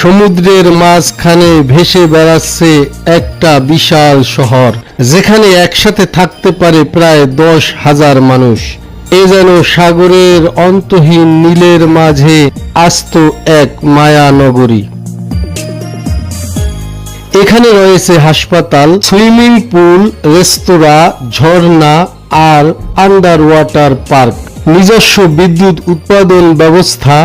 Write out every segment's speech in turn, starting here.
সমুদ্রের মাঝখানে ভেসে বেড়াচ্ছে একটা বিশাল শহর, যেখানে একসাথে থাকতে পারে প্রায় 10,000 মানুষ। এ যেন সাগরের অন্তহীন নীলের মাঝে আস্ত এক মায়া নগরী। এখানে রয়েছে হাসপাতাল, সুইমিং পুল, রেস্তোরাঁ, ঝর্ণা আর আন্ডার ওয়াটার পার্ক, নিজস্ব বিদ্যুৎ উৎপাদন ব্যবস্থা,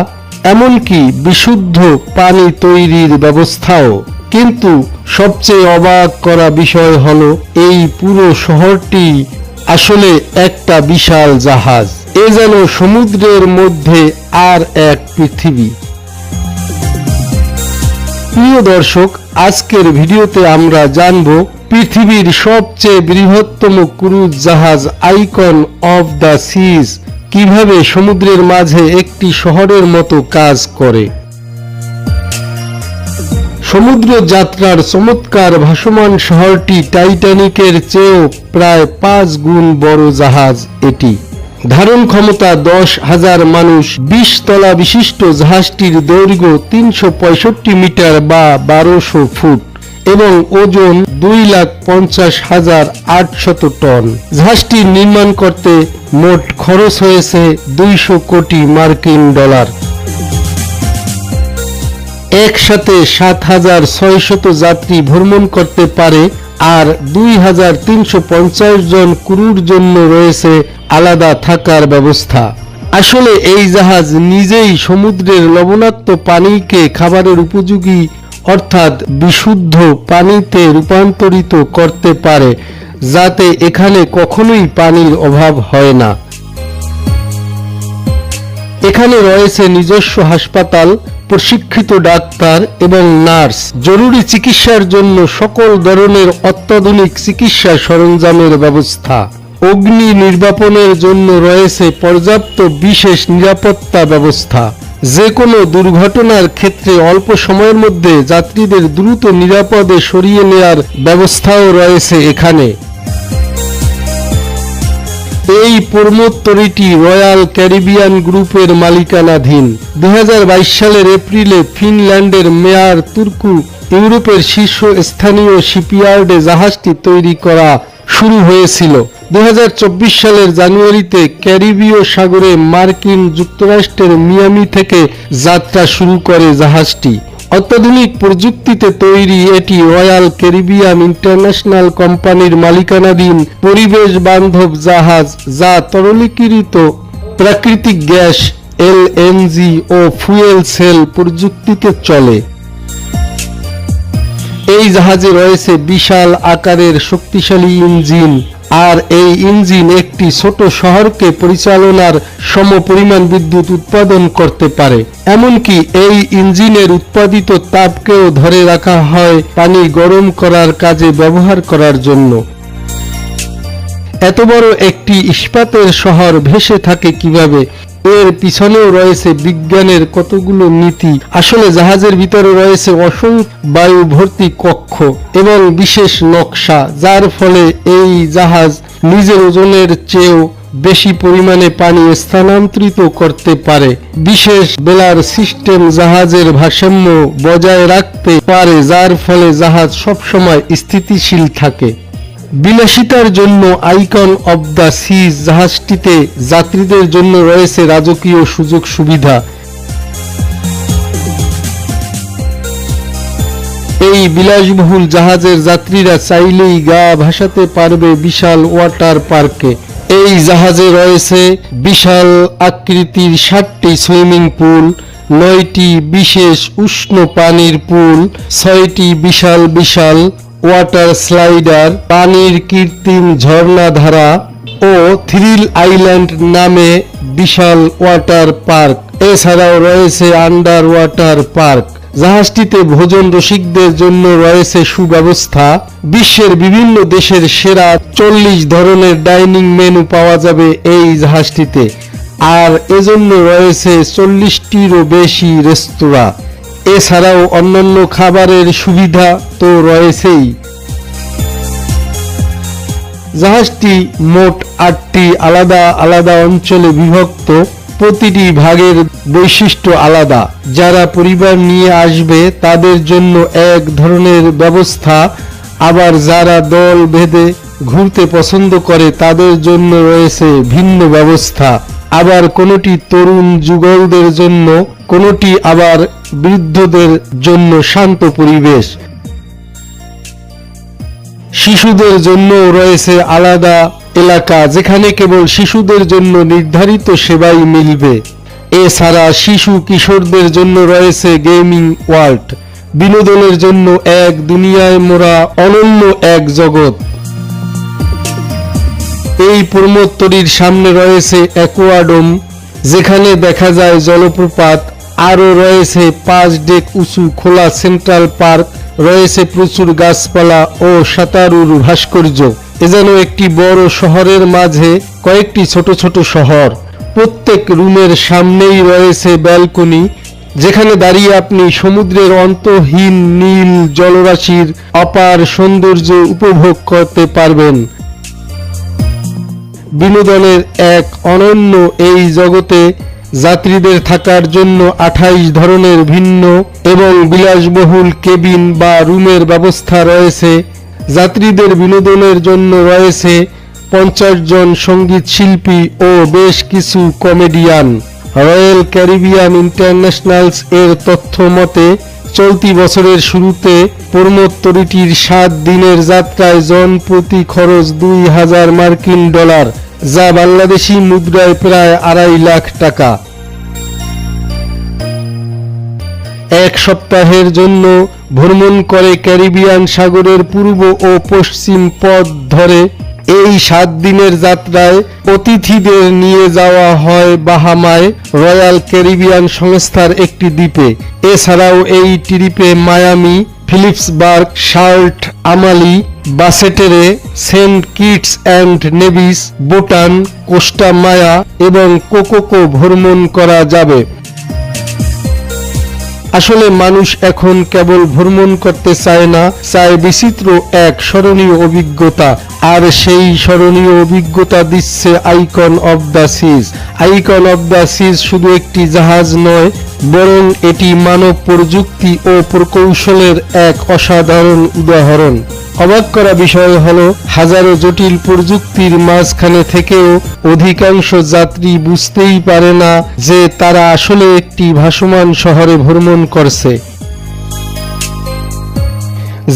এমনকি বিশুদ্ধ পানি তৈরির ব্যবস্থাও। কিন্তু সবচেয়ে অবাক করা বিষয় হলো এই পুরো শহরটি আসলে একটা বিশাল জাহাজ। এ যেন সমুদ্রের মধ্যে আর এক পৃথিবী। প্রিয় দর্শক, আজকের ভিডিওতে আমরা জানব পৃথিবীর সবচেয়ে বৃহত্তম ক্রুজ জাহাজ আইকন অফ দ্য সিজ কিভাবে সমুদ্রের মাঝে একটি শহরের মতো কাজ করে। সমুদ্র যাত্রার চমৎকার ভাসমান শহরটি টাইটানিকের চেয়েও প্রায় 5 গুণ বড় জাহাজ। এটি ধারণ ক্ষমতা 10,000 মানুষ। 20 তলা বিশিষ্ট জাহাজটির দৈর্ঘ্য 365 মিটার বা 1200 ফুট এবং ওজন 2,50,800 টন। জাহাজটি নির্মাণ করতে মোট খরচ হয়েছে 200 কোটি মার্কিন ডলার। একসাথে 7,600 যাত্রী ভ্রমণ করতে পারে আর 2,350 জন ক্রুর জন্য রয়েছে আলাদা থাকার ব্যবস্থা। আসলে এই জাহাজ নিজেই সমুদ্রের লবণাক্ত পানিকে খাবারের উপযোগী অর্থাৎ বিশুদ্ধ পানিতে রূপান্তরিত করতে পারে, যাতে এখানে কখনোই পানির অভাব হয় না। এখানে রয়েছে নিজস্ব হাসপাতাল, প্রশিক্ষিত ডাক্তার এবং নার্স, জরুরি চিকিৎসার জন্য সকল ধরনের অত্যাধুনিক চিকিৎসা সরঞ্জামের ব্যবস্থা। অগ্নি নির্বাপনের জন্য রয়েছে পর্যাপ্ত বিশেষ নিরাপত্তা ব্যবস্থা। যে কোনো দুর্ঘটনার ক্ষেত্রে অল্প সময়ের মধ্যে যাত্রীদের দ্রুত নিরাপদে সরিয়ে নেওয়ার ব্যবস্থাও রয়েছে এখানে। এই প্রমোত্তরীটি রয়্যাল ক্যারিবিয়ান গ্রুপের মালিকানাধীন। 2022 সালের এপ্রিলে ফিনল্যান্ডের মেয়ার তুর্কু ইউরোপের শীর্ষস্থানীয় শিপইয়ার্ডে জাহাজটি তৈরি করা শুরু হয়েছিল। 2024 সালের জানুয়ারিতে ক্যারিবীয় সাগরে মার্কিন যুক্তরাষ্ট্রের মিয়ামি থেকে যাত্রা শুরু করে জাহাজটি। অত্যাধুনিক প্রযুক্তিতে তৈরি এটি রয়্যাল ক্যারিবিয়ান ইন্টারন্যাশনাল কোম্পানির মালিকানাধীন পরিবেশ বান্ধব জাহাজ, যা তরলীকৃত প্রাকৃতিক গ্যাস এলএনজি ও ফুয়েল সেল প্রযুক্তিতে চলে। এই জাহাজে রয়েছে বিশাল আকারের শক্তিশালী ইঞ্জিন, আর এই ইঞ্জিন একটি ছোট শহরকে পরিচালনার সমপরিমাণ বিদ্যুৎ উৎপাদন করতে পারে। এমনকি এই ইঞ্জিনের উৎপাদিত তাপকেও ধরে রাখা হয় পানি গরম করার কাজে ব্যবহার করার জন্য। এত বড় একটি ইস্পাতের শহর ভেসে থাকে কিভাবে? এর পিছনেও রয়েছে বিজ্ঞানের কতগুলো নীতি। আসলে জাহাজের ভিতরে রয়েছে অসংখ্য বায়ু ভর্তি কক্ষ এবং বিশেষ নকশা, যার ফলে এই জাহাজ নিজের ওজনের চেয়েও বেশি পরিমাণে পানি স্থানান্তরিত করতে পারে। বিশেষ বেলার সিস্টেম জাহাজের ভারসাম্য বজায় রাখতে পারে, যার ফলে জাহাজ সবসময় স্থিতিশীল থাকে। বিলাসিতার জন্য আইকন অব দ্য সিজ জাহাজটিতে যাত্রীদের জন্য রয়েছে রাজকীয় সুযোগ সুবিধা। এই বিলাসবহুল জাহাজের যাত্রীরা চাইলেই গা ভাসাতে পারবে বিশাল ওয়াটার পার্কে। এই জাহাজে রয়েছে বিশাল আকৃতির 7টি সুইমিং পুল, 9টি বিশেষ উষ্ণ পানির পুল, 6টি বিশাল বিশাল ওয়াটার স্লাইডার, পানির কৃত্রিম ঝর্ণাধারা ও থ্রিল আইল্যান্ড নামে বিশাল ওয়াটার পার্ক। এছাড়াও রয়েছে আন্ডার ওয়াটার পার্ক। জাহাজটিতে ভোজন রসিকদের জন্য রয়েছে সুব্যবস্থা। বিশ্বের বিভিন্ন দেশের সেরা 40 ধরনের ডাইনিং মেনু পাওয়া যাবে এই জাহাজটিতে, আর এজন্য রয়েছে 40টিরও বেশি রেস্তোরাঁ। এছাড়াও অন্যান্য খাবারের সুবিধা তো রয়েছেই। জাহাজটি মোট 8টি আলাদা আলাদা অঞ্চলে বিভক্ত। প্রতিটি ভাগের বৈশিষ্ট্য আলাদা। যারা পরিবার নিয়ে আসবে তাদের জন্য এক ধরনের ব্যবস্থা, আবার যারা দল বেঁধে ঘুরতে পছন্দ করে তাদের জন্য রয়েছে ভিন্ন ব্যবস্থা। আবার কোনোটি তরুণ যুগলদের জন্য, কোনোটি আবার বৃদ্ধদের জন্য শান্ত পরিবেশ। শিশুদের জন্য রয়েছে আলাদা এলাকা, যেখানে কেবল শিশুদের জন্য নির্ধারিত সেবাই মিলবে। এছাড়া শিশু কিশোরদের জন্য রয়েছে গেমিং ওয়ার্ল্ড, বিনোদনের জন্য এক দুনিয়ায় মোড়া অনন্য এক জগৎ। এই প্রমোত্তরীর সামনে রয়েছে অ্যাকোয়াডোম, যেখানে দেখা যায় জলপ্রপাত। আরও রয়েছে 5 ডেক উঁচু খোলা সেন্ট্রাল পার্ক, রয়েছে প্রচুর গাছপালা ও সাঁতারুর ভাস্কর্য। এ যেন একটি বড় শহরের মাঝে কয়েকটি ছোট ছোট শহর। প্রত্যেক রুমের সামনেই রয়েছে ব্যালকনি, যেখানে দাঁড়িয়ে আপনি সমুদ্রের অন্তহীন নীল জলরাশির অপার সৌন্দর্য উপভোগ করতে পারবেন। বিনোদনের এক অনন্য এই জগতে যাত্রীদের থাকার জন্য 28 ধরনের ভিন্ন এবং বিলাসবহুল কেবিন বা রুমের ব্যবস্থা রয়েছে। যাত্রীদের বিনোদনের জন্য রয়েছে 50 জন সঙ্গীত শিল্পী ও বেশ কিছু কমেডিয়ান। রয়্যাল ক্যারিবিয়ান ইন্টারন্যাশনালস এর তথ্য মতে চলতি বছরের শুরুতে প্রমোত্তরীটির 7 দিনের যাত্রায় জন প্রতি খরচ $2000, যা বাংলাদেশি মুদ্রায় প্রায় 2.5 লাখ টাকা। এক সপ্তাহের জন্য ভ্রমণ করে ক্যারিবিয়ান সাগরের পূর্ব ও পশ্চিম পথ ধরে এই 7 দিনের যাত্রায় অতিথিদের নিয়ে যাওয়া হয় বাহামায় রয়্যাল ক্যারিবিয়ান সংস্থার একটি দ্বীপে। এছাড়াও এই ট্রিপে Miami, Philipsburg, Charlotte Amalie, Basseterre, Saint Kitts and Nevis, Bhutan, Costa Maya এবং কোকোকো ভ্রমণ করা যাবে। আসলে মানুষ এখন কেবল ভ্রমণ করতে চায় না, চায় বিচিত্র এক স্মরণীয় অভিজ্ঞতা। আর সেই স্মরণীয় অভিজ্ঞতা দিচ্ছে Icon of the Seas. Icon of the Seas শুধু একটি জাহাজ নয়, বরং এটি মানব প্রযুক্তি ও প্রকৌশলের এক অসাধারণ উদাহরণ। অবাক করা বিষয় হলো, হাজারো জটিল প্রযুক্তির মাঝখানে থেকেও অধিকাংশ যাত্রী বুঝতেই পারে না যে তারা আসলে একটি ভাসমান শহরে ভ্রমণ করছে।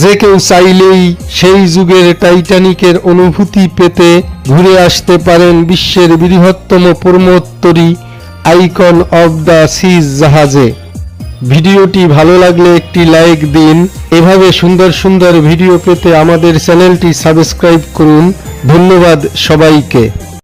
যে কেউ চাইলেই সেই যুগের টাইটানিকের অনুভূতি পেতে ঘুরে আসতে পারেন বিশ্বের বৃহত্তম প্রমোত্তরী আইকন অফ দ্য সিজ জাহাজে। ভিডিওটি ভালো লাগলে একটি লাইক দিন। এভাবে সুন্দর সুন্দর ভিডিও পেতে আমাদের চ্যানেলটি সাবস্ক্রাইব করুন। ধন্যবাদ সবাইকে।